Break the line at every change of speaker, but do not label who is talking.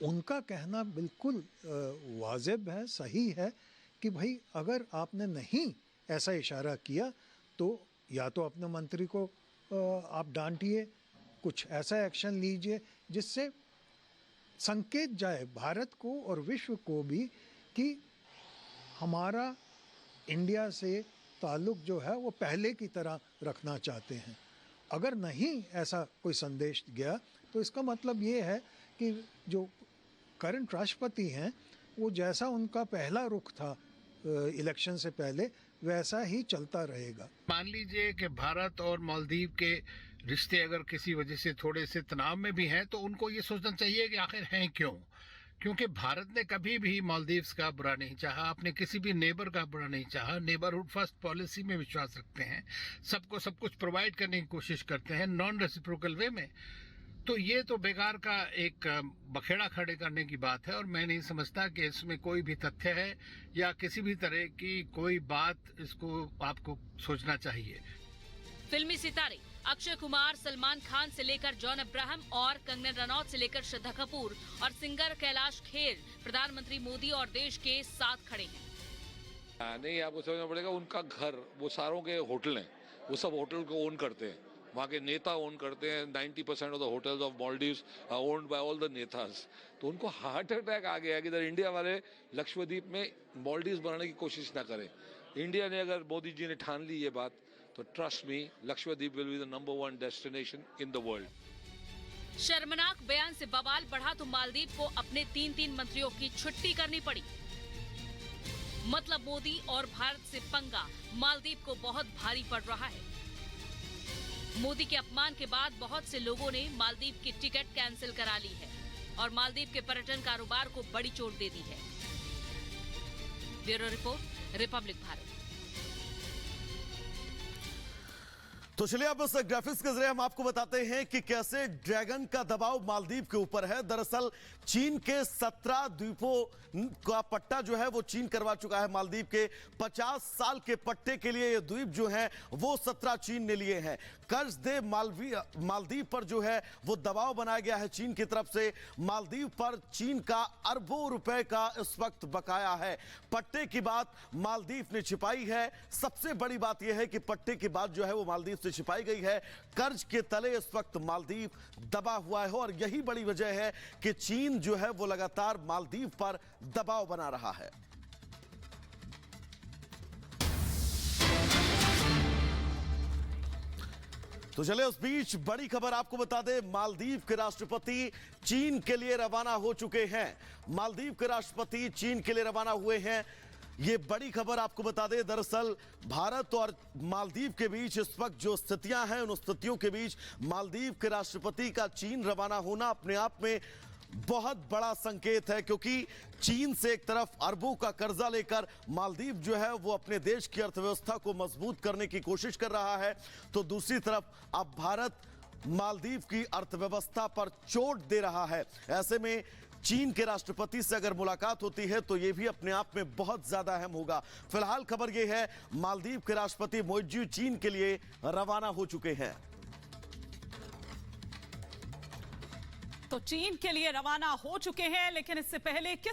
उनका कहना बिल्कुल वाजिब है, सही है कि भाई अगर आपने नहीं ऐसा इशारा किया तो या तो अपने मंत्री को आप डांटिए, कुछ ऐसा एक्शन लीजिए जिससे संकेत जाए भारत को और विश्व को भी कि हमारा इंडिया से ताल्लुक़ जो है वो पहले की तरह रखना चाहते हैं। अगर नहीं ऐसा कोई संदेश गया तो इसका मतलब ये है कि जो करंट राष्ट्रपति हैं वो जैसा उनका पहला रुख था इलेक्शन से पहले वैसा ही चलता रहेगा।
मान लीजिए कि भारत और मालदीव के रिश्ते अगर किसी वजह से थोड़े से तनाव में भी हैं तो उनको ये सोचना चाहिए कि आखिर हैं क्यों, क्योंकि भारत ने कभी भी मालदीव्स का बुरा नहीं चाहा, अपने किसी भी नेबर का बुरा नहीं चाहा। नेबरहुड फर्स्ट पॉलिसी में विश्वास रखते हैं, सबको सब कुछ प्रोवाइड करने की कोशिश करते हैं नॉन रेसिप्रोकल वे में। तो ये तो बेकार का एक बखेड़ा खड़े करने की बात है और मैं नहीं समझता कि इसमें कोई भी तथ्य है या किसी भी तरह की कोई बात, इसको आपको सोचना चाहिए।
फिल्मी सितारे अक्षय कुमार, सलमान खान से लेकर जॉन अब्राहम और कंगना रनौत से लेकर श्रद्धा कपूर और सिंगर कैलाश खेर प्रधानमंत्री मोदी और देश के साथ खड़े हैं।
नहीं, आपको समझना पड़ेगा, उनका घर वो सारों के होटल हैं, वो सब होटल को ओन करते हैं, वहाँ के नेता ओन करते हैं। 90% of the hotels of Maldives are owned by all the netas. तो उनको हार्ट अटैक आ गया कि इधर इंडिया वाले लक्षद्वीप में मालदीव्स बनाने की कोशिश ना करें। इंडिया ने अगर मोदी जी ने ठान ली ये बात तो trust me, Lakshadweep will be the number 1 destination in the world.
शर्मनाक बयान से बवाल बढ़ा तो मालदीव को अपने 3 मंत्रियों की छुट्टी करनी पड़ी। मतलब मोदी और भारत से पंगा मालदीव को बहुत भारी पड़ रहा है। मोदी के अपमान के बाद बहुत से लोगों ने मालदीव की टिकट कैंसिल करा ली है और मालदीव के पर्यटन कारोबार को बड़ी चोट दे दी है। Bureau report, Republic Bharat.
तो चलिए अब इस ग्राफिक्स के जरिए हम आपको बताते हैं कि कैसे ड्रैगन का दबाव मालदीव के ऊपर है। दरअसल चीन के 17 द्वीपों का पट्टा जो है वो चीन करवा चुका है मालदीव के। 50 साल के पट्टे के लिए ये द्वीप जो है वो 17 चीन ने लिए हैं। कर्ज दे मालदीव पर जो है वो दबाव बनाया गया है चीन की तरफ से। मालदीव पर चीन का अरबों रुपए का इस वक्त बकाया है। पट्टे की बात मालदीव ने छिपाई है। सबसे बड़ी बात यह है कि पट्टे की बात जो है वो मालदीव से छिपाई गई है। कर्ज के तले इस वक्त मालदीव दबा हुआ है और यही बड़ी वजह है कि चीन जो है वो लगातार मालदीव पर दबाव बना रहा है। तो चले उस बीच बड़ी खबर आपको बता दें, मालदीव के राष्ट्रपति चीन के लिए रवाना हो चुके हैं। मालदीव के राष्ट्रपति चीन के लिए रवाना हुए हैं। ये बड़ी खबर आपको बता दें, दरअसल भारत और मालदीव के बीच इस वक्त जो स्थितियां हैं उन स्थितियों के बीच मालदीव के राष्ट्रपति का चीन रवाना होना अपने आप में बहुत बड़ा संकेत है, क्योंकि चीन से एक तरफ अरबों का कर्जा लेकर मालदीव जो है वो अपने देश की अर्थव्यवस्था को मजबूत करने की कोशिश कर रहा है, तो दूसरी तरफ अब भारत मालदीव की अर्थव्यवस्था पर चोट दे रहा है। ऐसे में चीन के राष्ट्रपति से अगर मुलाकात होती है तो यह भी अपने आप में बहुत ज्यादा अहम होगा। फिलहाल खबर यह है मालदीव के राष्ट्रपति मोइज्जी चीन के लिए रवाना हो चुके हैं।
तो चीन के लिए रवाना हो चुके हैं, लेकिन इससे पहले किस